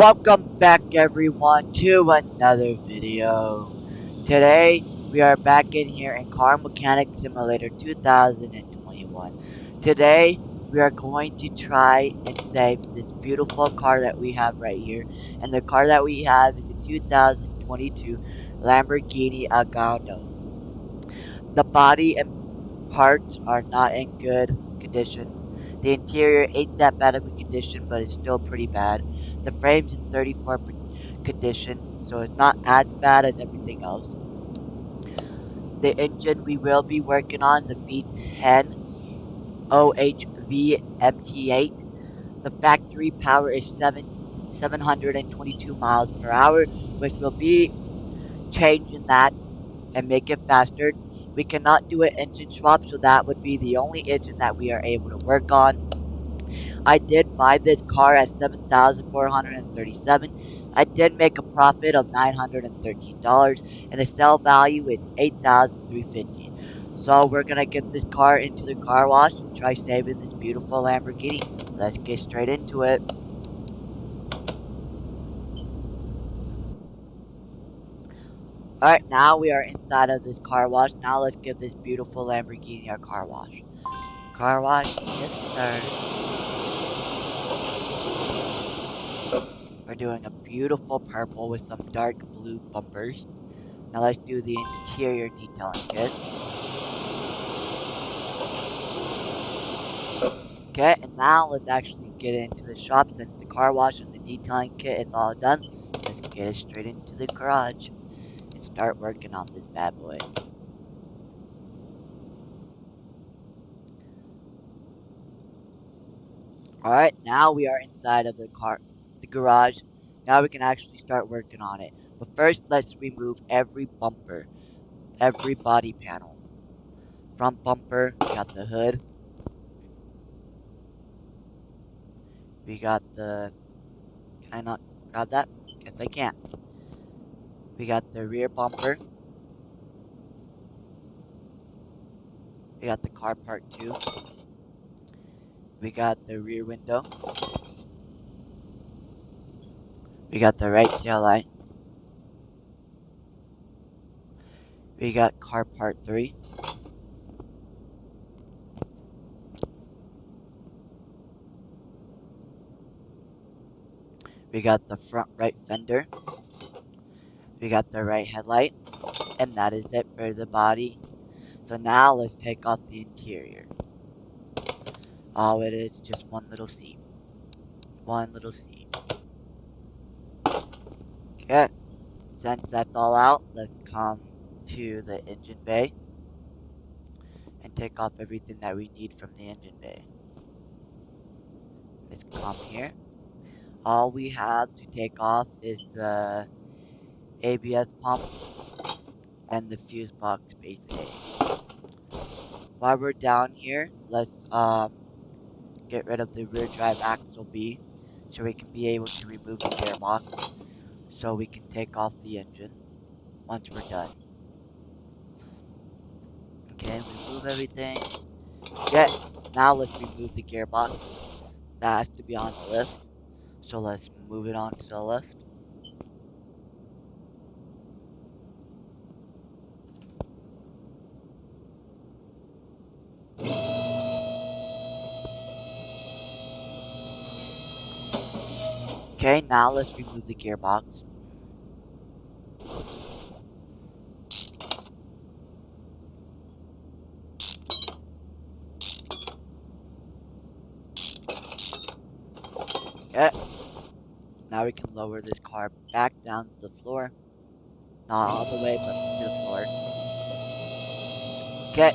Welcome back everyone to another video. Today we are back in here in Car Mechanic Simulator 2021. Today we are going to try and save this beautiful car that we have right here. And the car that we have is a 2022 Lamborghini Gallardo. The body and parts are not in good condition. The interior ain't that bad of a condition, but it's still pretty bad. The frame's in 34 condition, so it's not as bad as everything else. The engine we will be working on is a V10 OHV MT8. The factory power is 722 miles per hour, which will be changing that and make it faster. We cannot do an engine swap, so that would be the only engine that we are able to work on. I did buy this car at $7,437. I did make a profit of $913, and the sale value is $8,350. So we're gonna get this car into the car wash and try saving this beautiful Lamborghini. Let's get straight into it. Alright, now we are inside of this car wash. Now let's give this beautiful Lamborghini a car wash. Car wash, yes sir. We're doing a beautiful purple with some dark blue bumpers. Now let's do the interior detailing kit. Okay, and now let's actually get into the shop since the car wash and the detailing kit is all done. Let's get it straight into the garage and start working on this bad boy. Alright, now we are inside of the garage. Now we can actually start working on it. But first, let's remove every bumper, every body panel. Front bumper, we got the hood. We got the... Can I not grab that? Guess I can't. We got the rear bumper. We got the car part 2. We got the rear window. We got the right tail light. We got car part 3. We got the front right fender. We got the right headlight. And that is it for the body. So now let's take off the interior. All it is just one little seat. One little seat. Okay. Since that's all out, let's come to the engine bay and take off everything that we need from the engine bay. Let's come here. All we have to take off is the ABS pump and the fuse box base A. While we're down here, let's get rid of the rear drive axle B so we can be able to remove the gearbox so we can take off the engine once we're done. Okay, remove everything. Okay, now let's remove the gearbox. That has to be on the lift, so let's move it on to the lift. Okay, now let's remove the gearbox. Okay, now we can lower this car back down to the floor. Not all the way, but to the floor. Okay,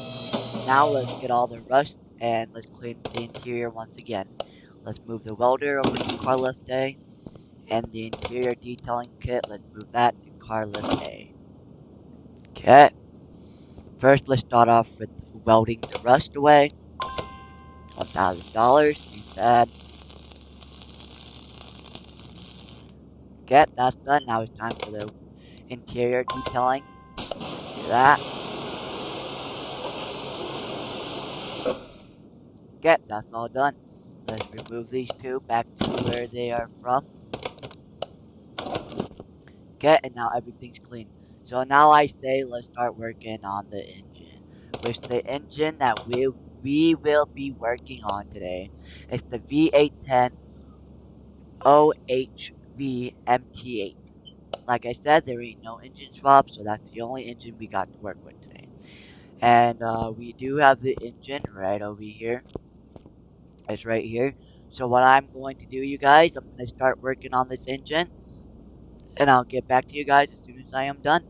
now let's get all the rust and let's clean the interior once again. Let's move the welder over to car lift A. And the interior detailing kit, let's move that to car lift A. Okay. First, let's start off with welding the rust away. $1,000, too bad. Okay, that's done. Now it's time for the interior detailing. Let's do that. Okay, that's all done. Let's remove these two back to where they are from. Okay, and now everything's clean. So now I say let's start working on the engine. Which the engine that we will be working on today is the V810 OHV MT8. Like I said, there ain't no engine swap, so that's the only engine we got to work with today. And we do have the engine right over here. It's right here. So what I'm going to do, you guys, I'm going to start working on this engine, and I'll get back to you guys as soon as I am done.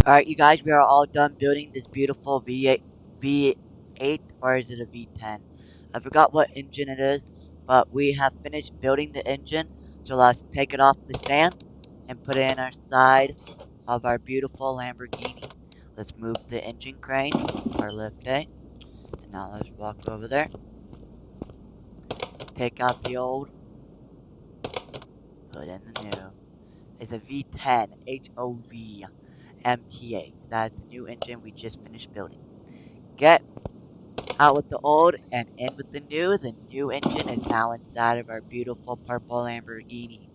Alright, you guys, we are all done building this beautiful V8, or is it a V10? I forgot what engine it is, but we have finished building the engine, so let's take it off the stand and put it in our side of our beautiful Lamborghini. Let's move the engine crane, or lift A, and now let's walk over there, take out the old, put in the new. It's a V10 HOV MT8. That's the new engine we just finished building. Get out with the old and in with the new. The new engine is now inside of our beautiful purple Lamborghini.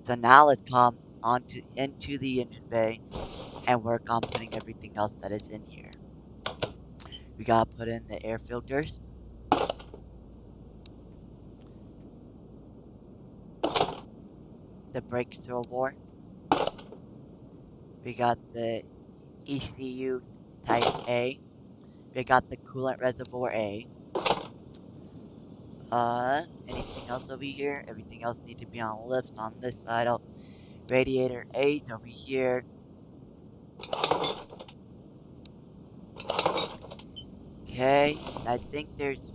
So now let's come into the engine bay and work on putting everything else that is in here. We gotta put in the air filters, the brake servo. We got the ECU type A. We got the coolant reservoir A. Anything else over here? Everything else needs to be on lifts on this side. Oh, radiator A's over here. Okay, I think there's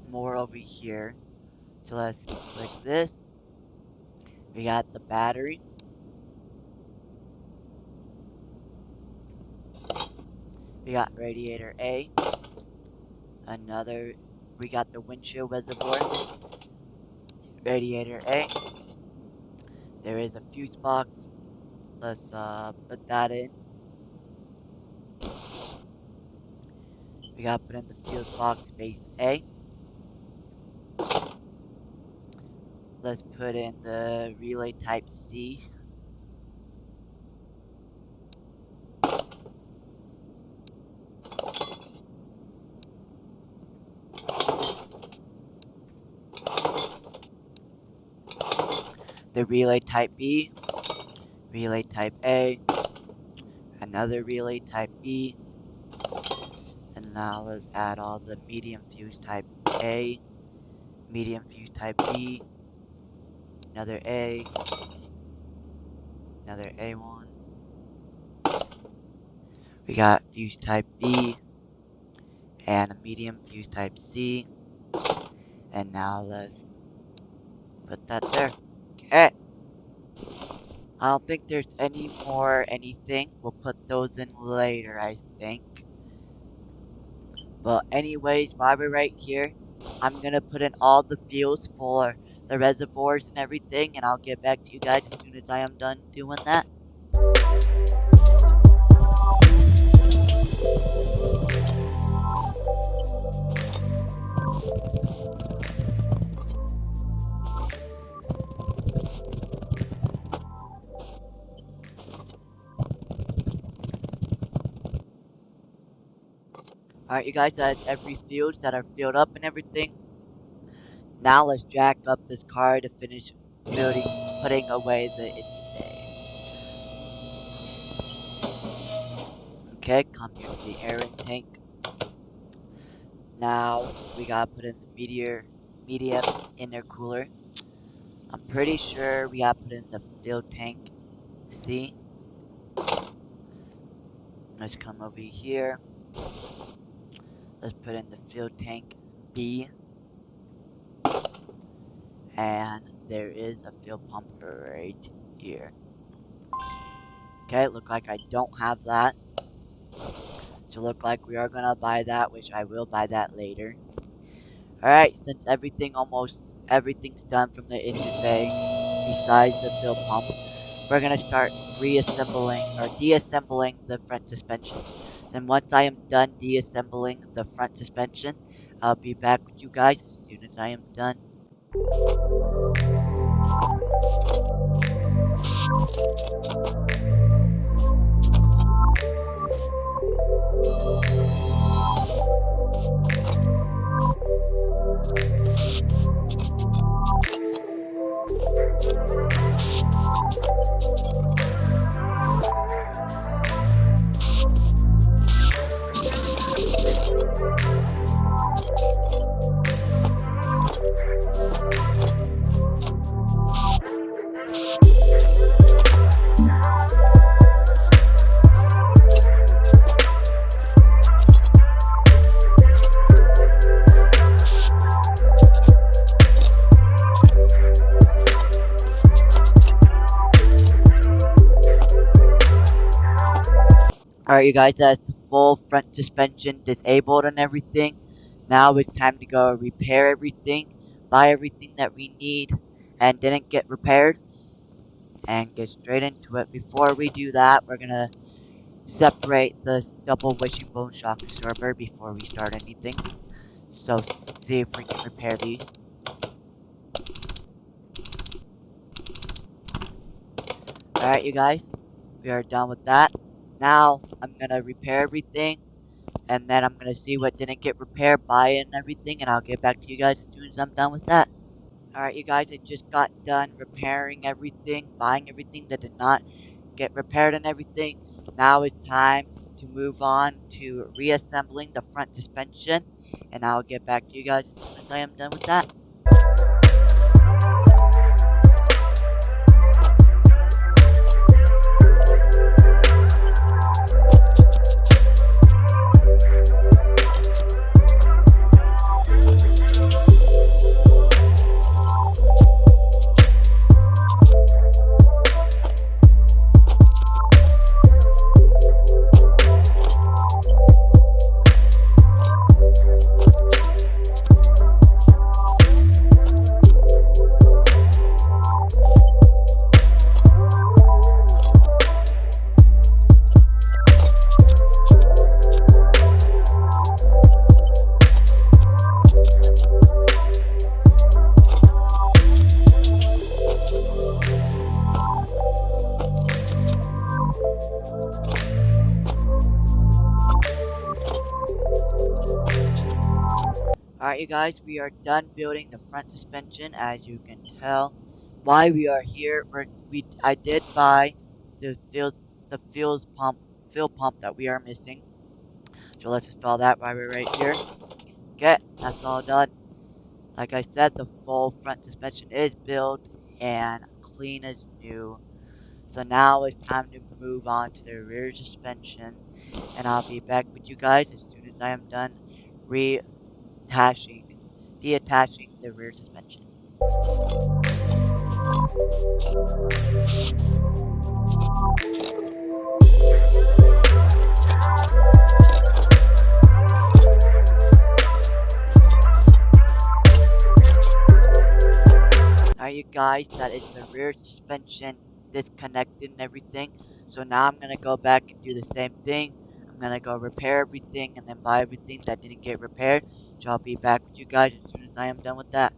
more over here. So let's click this. We got the battery. We got radiator A. We got the windshield reservoir. Radiator A. There is a fuse box. Let's put that in. We gotta put in the fuse box base A. Let's put in the relay type C's. The relay type B, relay type A, another relay type B, and now let's add all the medium fuse type A, medium fuse type B, another A, another A1. We got fuse type B, and a medium fuse type C, and now let's put that there. Okay. I don't think there's any more anything. We'll put those in later, I think. But anyways, while we're right here, I'm gonna put in all the fuels for the reservoirs and everything, and I'll get back to you guys as soon as I am done doing that. Alright, you guys, that's every fuse that are filled up and everything. Now let's jack up this car to finish putting away the engine bay. Okay, come here to the air intake. Now we gotta put in the medium intercooler. I'm pretty sure we gotta put in the fuel tank C. Let's come over here. Let's put in the fuel tank B. And there is a fuel pump right here. Okay, look like I don't have that. So look like we are gonna buy that, which I will buy that later. Alright, since everything's done from the engine bay, besides the fuel pump, we're gonna start reassembling or deassembling the front suspension. And once I am done deassembling the front suspension, I'll be back with you guys as soon as I am done. Alright, you guys, that's the full front suspension disabled and everything. Now it's time to go repair everything, buy everything that we need and didn't get repaired, and get straight into it. Before we do that, we're gonna separate the double wishbone shock absorber before we start anything. So see if we can repair these. Alright, you guys, we are done with that. Now I'm gonna repair everything, and then I'm gonna see what didn't get repaired, buy it and everything, and I'll get back to you guys as soon as I'm done with that. Alright, you guys, I just got done repairing everything, buying everything that did not get repaired and everything. Now it's time to move on to reassembling the front suspension, and I'll get back to you guys as soon as I am done with that. Alright, you guys, we are done building the front suspension. As you can tell, why we are here, I did buy the fuel pump that we are missing. So let's install that while we're right here. Okay, that's all done. Like I said, the full front suspension is built and clean as new. So now it's time to move on to the rear suspension, and I'll be back with you guys as soon as I am done reattaching, deattaching the rear suspension. Alright, you guys, that is the rear suspension disconnected and everything. So now I'm gonna go back and do the same thing. I'm gonna go repair everything and then buy everything that didn't get repaired. So I'll be back with you guys as soon as I am done with that.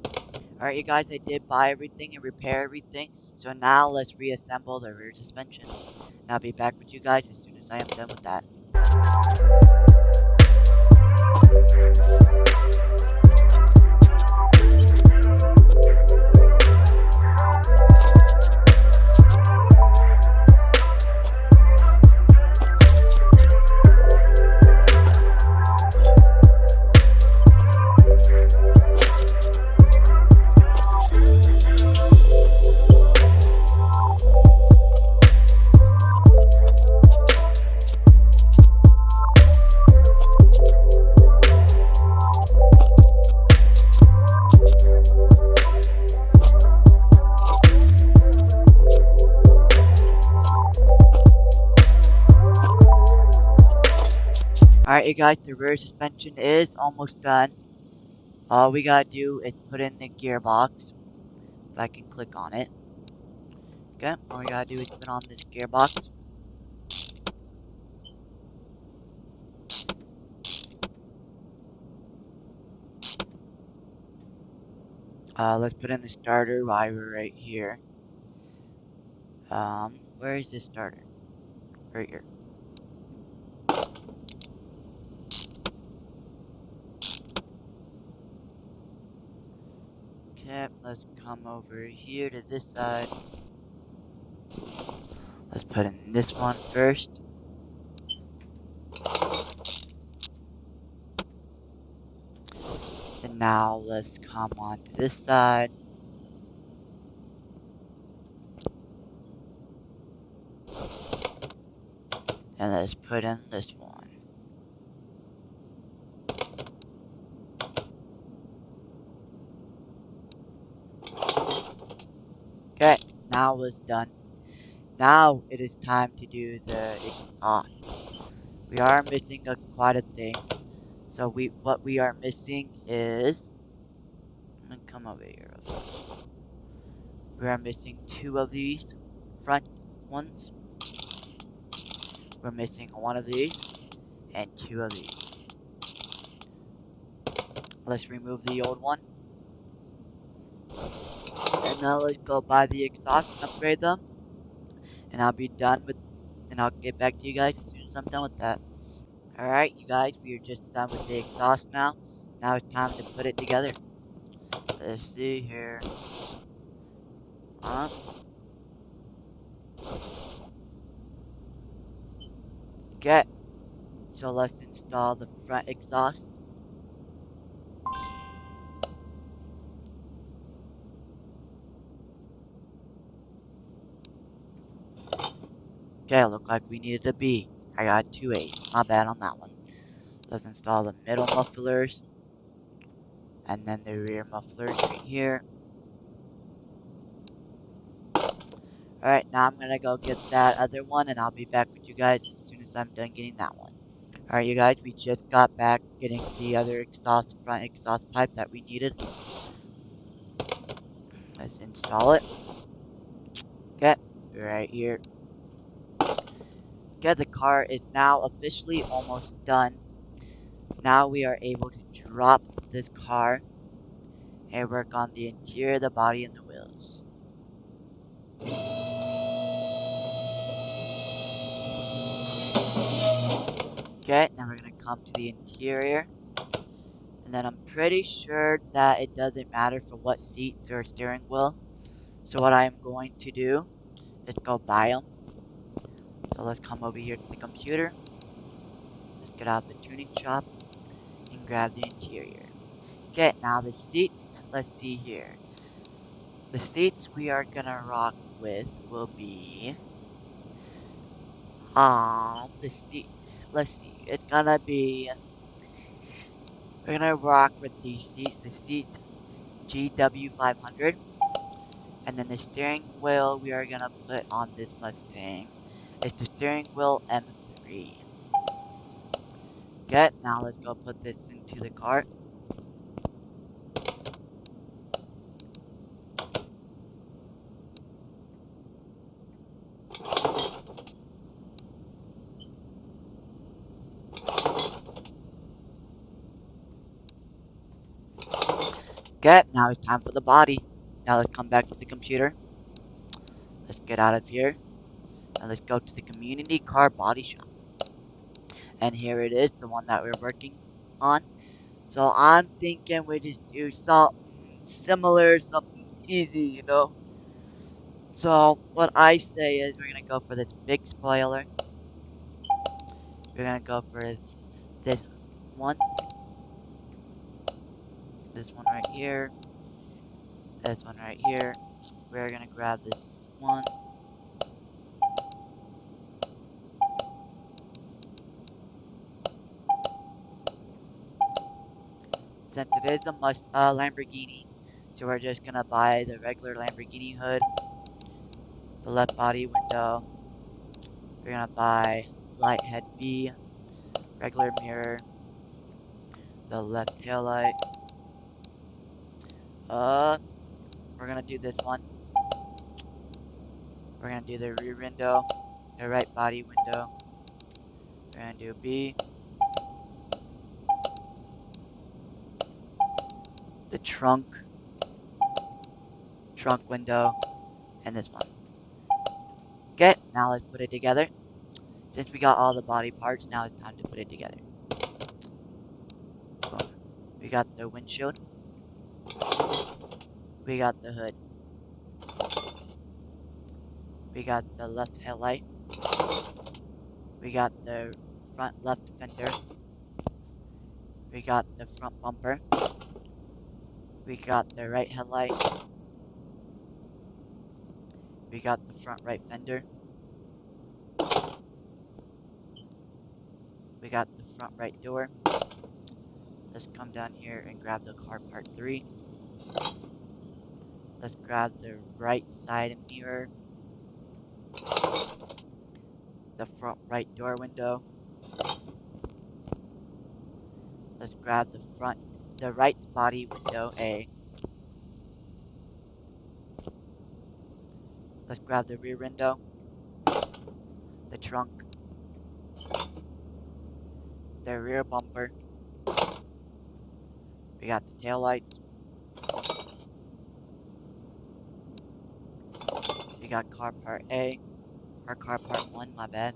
Alright, you guys, I did buy everything and repair everything. So now let's reassemble the rear suspension. And I'll be back with you guys as soon as I am done with that. Alright, you guys, the rear suspension is almost done. All we gotta do is put in the gearbox. If I can click on it. Okay, all we gotta do is put on this gearbox. Let's put in the starter while we're right here. Where is this starter? Right here. Okay, let's come over here to this side. Let's put in this one first. And now let's come on to this side. And let's put in this one. Okay, now it's done. Now it is time to do the exhaust. We are missing quite a thing. So what we are missing is, I'm gonna come over here. We are missing 2 of these front ones. We're missing 1 of these and 2 of these. Let's remove the old one. And now let's go buy the exhaust and upgrade them. And I'll be done with, and I'll get back to you guys as soon as I'm done with that. Alright, you guys, we are just done with the exhaust now. Now it's time to put it together. Let's see here. Okay, so let's install the front exhaust. Okay, look like we needed a B. I got 2 A's. My bad on that one. Let's install the middle mufflers. And then the rear mufflers right here. Alright, now I'm gonna go get that other one and I'll be back with you guys as soon as I'm done getting that one. Alright, you guys, we just got back getting the other front exhaust pipe that we needed. Let's install it. Okay, right here. Okay, the car is now officially almost done. Now we are able to drop this car and work on the interior, the body, and the wheels. Okay, now we're gonna come to the interior. And then I'm pretty sure that it doesn't matter for what seats or steering wheel. So what I'm going to do is go buy them. So let's come over here to the computer. Let's get out of the tuning shop and grab the interior. Okay, now the seats, let's see here. The seats we are gonna rock with will be the seats. Let's see. It's gonna be we're gonna rock with these seats. The seat GW500. And then the steering wheel we are gonna put on this Mustang is the steering wheel M3. Okay, now let's go put this into the cart. Okay, now it's time for the body. Now let's come back to the computer. Let's get out of here. And let's go to the community car body shop. And here it is, the one that we're working on. So I'm thinking we just do something similar, something easy, So what I say is we're gonna go for this big spoiler. We're gonna go for this one. This one right here. This one right here. We're gonna grab this one. Since it is a Lamborghini, so we're just gonna buy the regular Lamborghini hood, the left body window. We're gonna buy light head B, regular mirror, the left tail light. We're gonna do this one. We're gonna do the rear window, the right body window. We're gonna do B, the trunk window, and this one. Okay, now let's put it together. Since we got all the body parts, now it's time to put it together. Boom. We got the windshield. We got the hood. We got the left headlight. We got the front left fender. We got the front bumper. We got the right headlight. We got the front right fender. We got the front right door. Let's come down here and grab the car part 3. Let's grab the right side mirror. The front right door window. Let's grab the right body window A. Let's grab the rear window, the trunk, the rear bumper. We got the tail lights. We got car part A, or car part 1, my bad.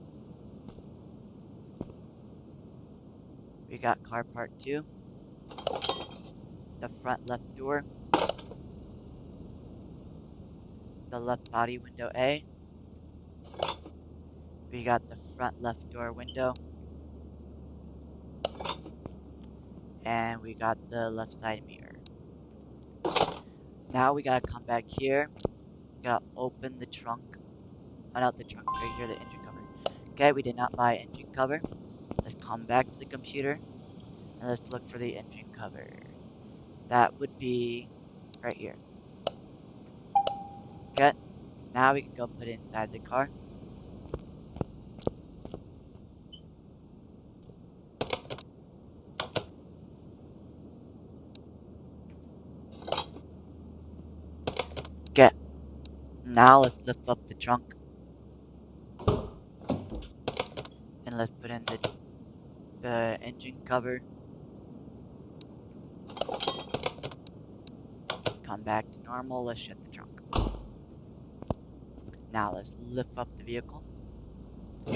We got car part 2, the front left door, the left body window A. We got the front left door window. And we got the left side mirror. Now we gotta come back here. We gotta open the trunk. Oh, not the trunk, right here, the engine cover. Okay, we did not buy engine cover. Let's come back to the computer. And let's look for the engine cover. That would be right here. Okay, now we can go put it inside the car. Okay, now let's lift up the trunk. And let's put in the engine cover. Come back to normal, let's shut the trunk. Now let's lift up the vehicle. And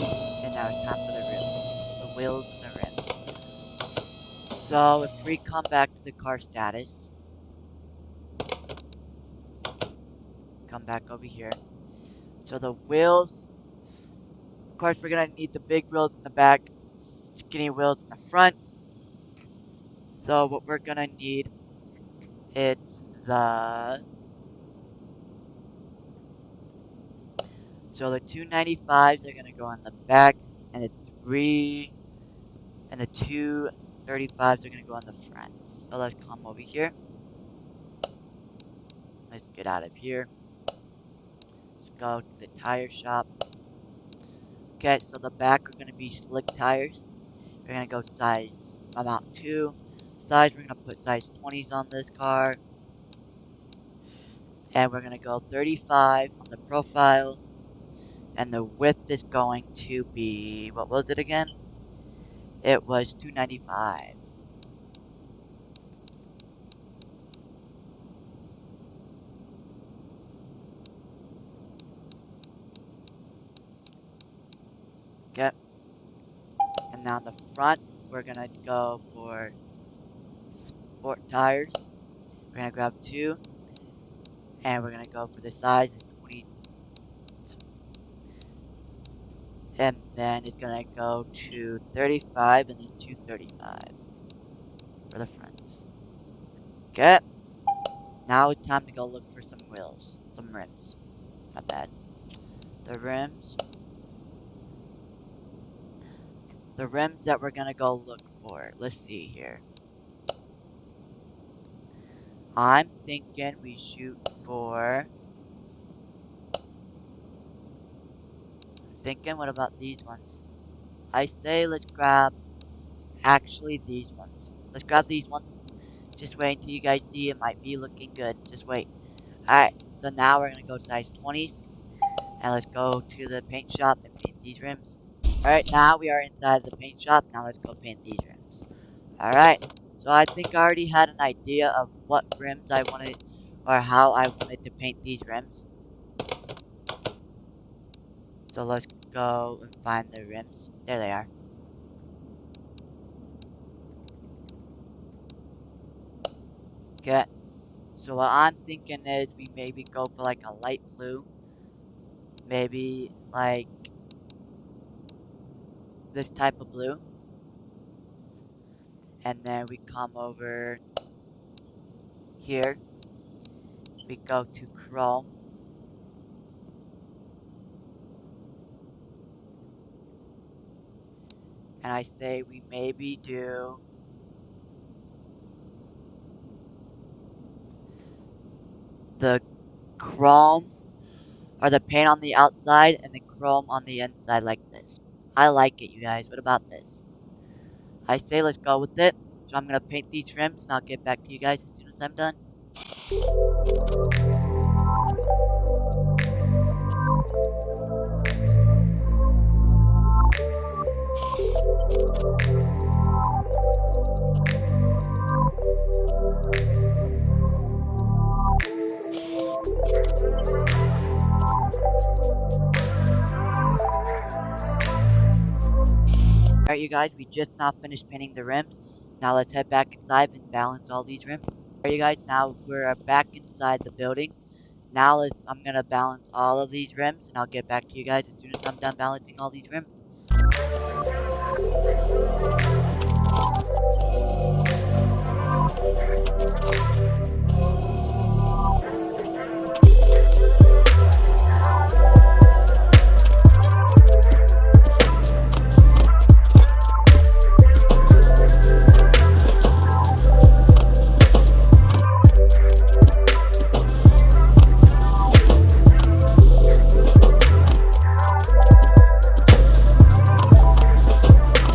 now it's time for the wheels and the rim. So if we come back to the car status, come back over here. So the wheels, of course we're gonna need the big wheels in the back, skinny wheels in the front. So what we're gonna need, it's the 295s are gonna go on the back, and the 235s are gonna go on the front. So let's come over here. Let's get out of here. Let's go to the tire shop. Okay, so the back are gonna be slick tires. We're gonna go size amount 2. Size, we're gonna put size 20s on this car. And we're gonna go 35 on the profile. And the width is going to be, what was it again? It was 295. Okay. And now on the front, we're gonna go for sport tires. We're gonna grab 2. And we're gonna go for the size of 20. And then it's gonna go to 35 and then 235 for the fronts. Okay. Now it's time to go look for some wheels, some rims. Not bad. The rims. The rims that we're gonna go look for. Let's see here. I'm thinking we shoot for. What about these ones? I say let's grab. Actually, these ones. Let's grab these ones. Just wait until you guys see it might be looking good. Just wait. Alright, so now we're gonna go size 20s. And let's go to the paint shop and paint these rims. Alright, now we are inside the paint shop. Now let's go paint these rims. Alright, so I think I already had an idea of what rims I wanted, or how I wanted to paint these rims. So let's go and find the rims. There they are. Okay, so what I'm thinking is we maybe go for like a light blue. Maybe like this type of blue. And then we come over here. We go to chrome. And I say we maybe do the chrome or the paint on the outside and the chrome on the inside like this. I like it, you guys. What about this? I say let's go with it. So I'm gonna paint these rims and I'll get back to you guys as soon as I'm done. Alright, you guys, we just now finished painting the rims. Now let's head back inside and balance all these rims. Alright, you guys, now we're back inside the building. Now I'm gonna balance all of these rims, and I'll get back to you guys as soon as I'm done balancing all these rims.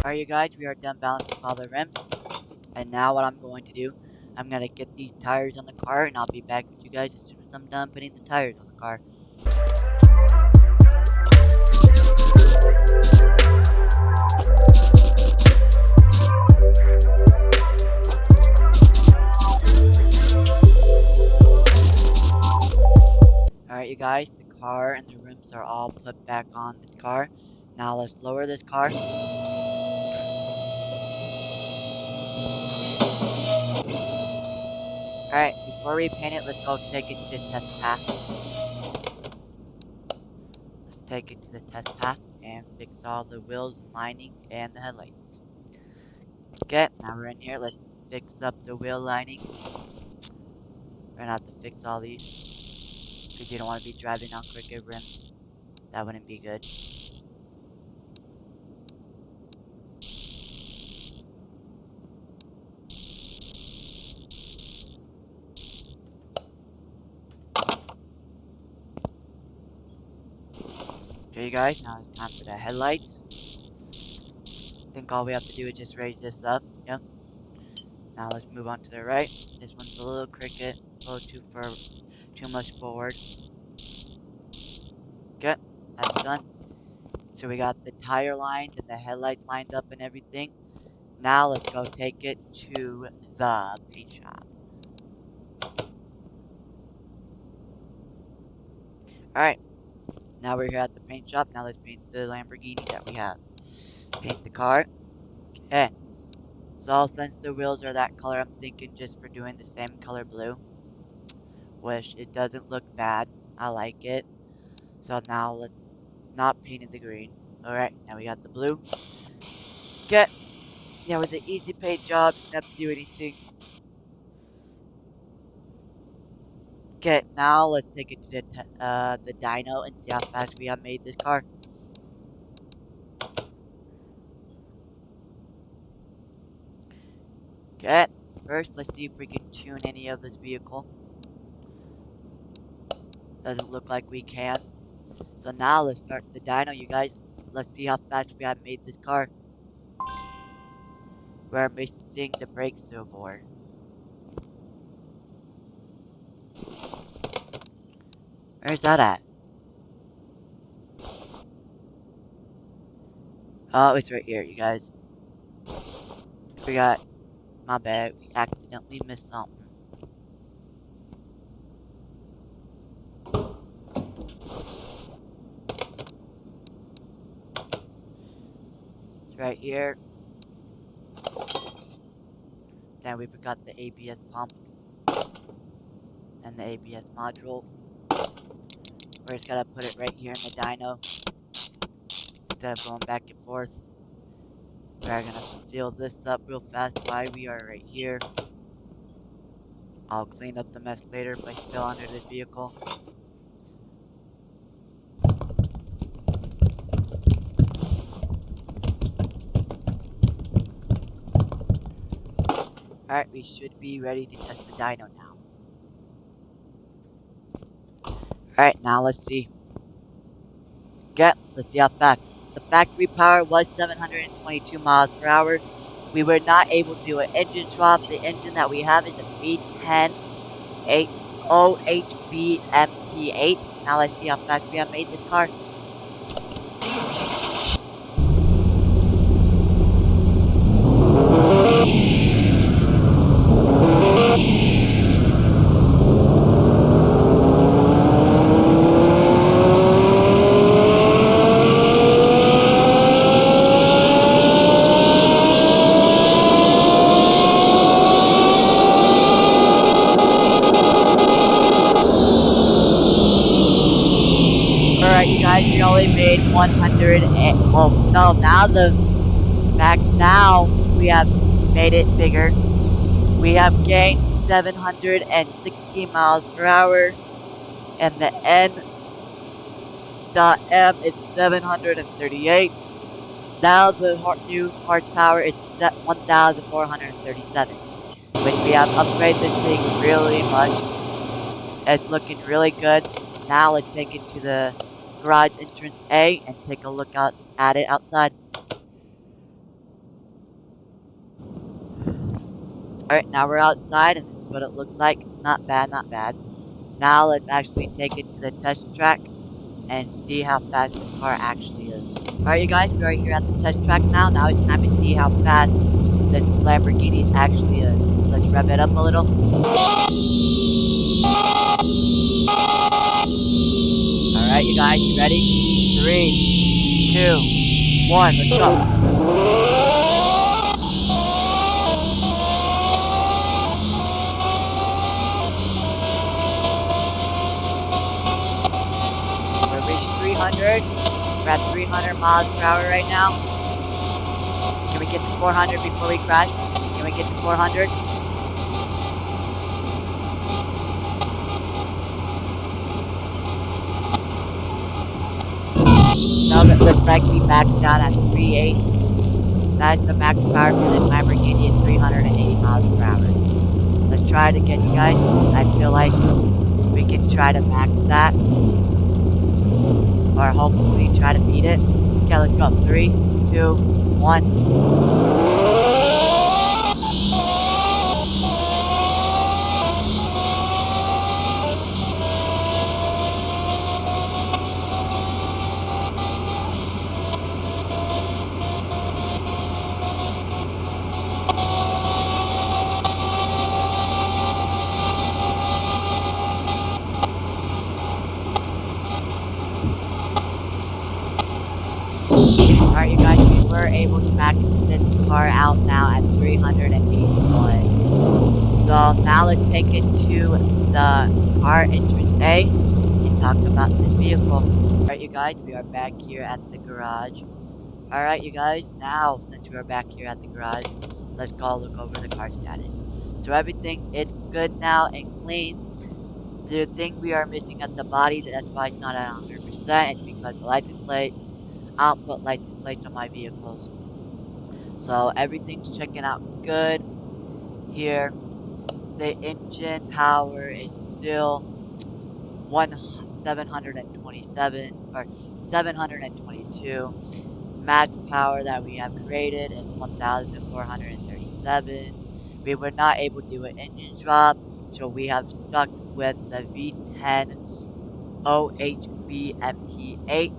Alright, you guys, we are done balancing all the rims. And now what I'm going to do, I'm gonna get these tires on the car, and I'll be back with you guys as soon as I'm done putting the tires on the car. Alright, you guys, the car and the rims are all put back on the car. Now let's lower this car. Alright, before we paint it, let's go take it to the test path. Let's take it to the test path and fix all the wheels and lining and the headlights. Okay, now we're in here. Let's fix up the wheel lining. We're gonna have to fix all these because you don't want to be driving on crooked rims. That wouldn't be good. Okay, you guys, now it's time for the headlights. I think all we have to do is just raise this up. Yep. Now let's move on to the right. This one's a little crooked, a little too much forward. Okay, that's done. So we got the tire lined and the headlights lined up and everything. Now let's go take it to the paint shop. Alright, now we're here at the paint shop. Now let's paint the Lamborghini that we have. Paint the car. Okay. So since the wheels are that color, I'm thinking just for doing the same color blue. Which it doesn't look bad. I like it. So now let's not paint the green. Alright, now we got the blue. Okay. Yeah, it was an easy paint job. Didn't have to do anything. Okay, now let's take it to the dyno and see how fast we have made this car. Okay, first let's see if we can tune any of this vehicle. Doesn't look like we can. So now let's start the dyno, you guys. Let's see how fast we have made this car. We're missing the brake servo. Where's that at? Oh, it's right here, you guys. Forgot. My bad. We accidentally missed something. It's right here. Then we forgot the ABS pump. And the ABS module. We're just gonna put it right here in the dyno. Instead of going back and forth. We're gonna fill this up real fast while we are right here. I'll clean up the mess later, but still under this vehicle. Alright, we should be ready to test the dyno now. Alright, now let's see. Okay, let's see how fast. The factory power was 722 miles per hour. We were not able to do an engine swap. The engine that we have is a V10 OHVMT8. Now let's see how fast we have made this car. Alright, you guys, we only made 100 and, well, no, now we have made it bigger. We have gained 716 miles per hour, and the N.M is 738. Now the new horsepower is 1,437, which we have upgraded this thing really much. It's looking really good. Now let's take it to the garage entrance A and take a look at it outside. Alright, now we're outside and this is what it looks like. Not bad, not bad. Now let's actually take it to the test track and see how fast this car actually is. Alright, you guys, we are here at the test track now. Now it's time to see how fast this Lamborghini actually is. Let's rev it up a little. Alright, you guys, you ready? 3, 2, 1, let's go. 300. We're at 300 miles per hour right now. Can we get to 400 before we crash? Can we get to 400? No, it looks like we maxed out at 380. That's the max power for this Lamborghini is 380 miles per hour. Let's try it again, you guys. I feel like we can try to max that. Or hopefully try to beat it. Okay, let's go. 3, 2, 1. Alright, you guys, we were able to max this car out now at 381. So now let's take it to the car entrance A and talk about this vehicle. Alright, you guys, we are back here at the garage. Alright, you guys, now since we are back here at the garage, let's go look over the car status. So everything is good now and clean. The thing we are missing at the body, that's why it's not at 100%, is because the license plates. I don't put license plates on my vehicles. So everything's checking out good here. The engine power is still 727 or 722. Max power that we have created is 1437. We were not able to do an engine drop, so we have stuck with the V10 OHBMT8.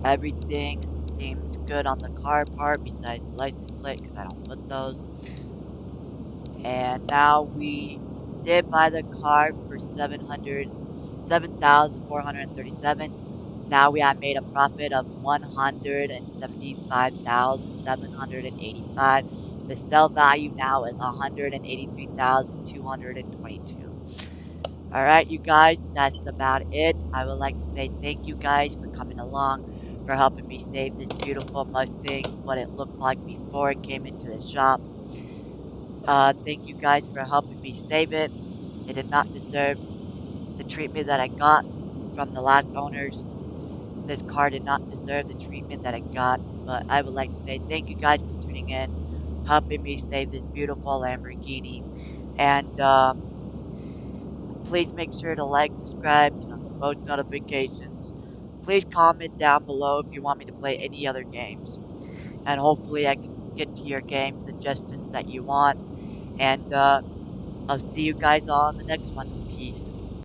Everything seems good on the car part besides the license plate because I don't put those. And now we did buy the car for 7,437. Now we have made a profit of 175,785. The sell value now is 183,222. Alright, you guys, that's about it. I would like to say thank you guys for coming along, for helping me save this beautiful Mustang, what it looked like before it came into the shop. Thank you guys for helping me save it. It did not deserve the treatment that I got from the last owners. This car did not deserve the treatment that it got, but I would like to say thank you guys for tuning in, helping me save this beautiful Lamborghini, and please make sure to like, subscribe, turn on the post notifications. Please comment down below if you want me to play any other games. And hopefully I can get to your game suggestions that you want. And I'll see you guys all in the next one. Peace.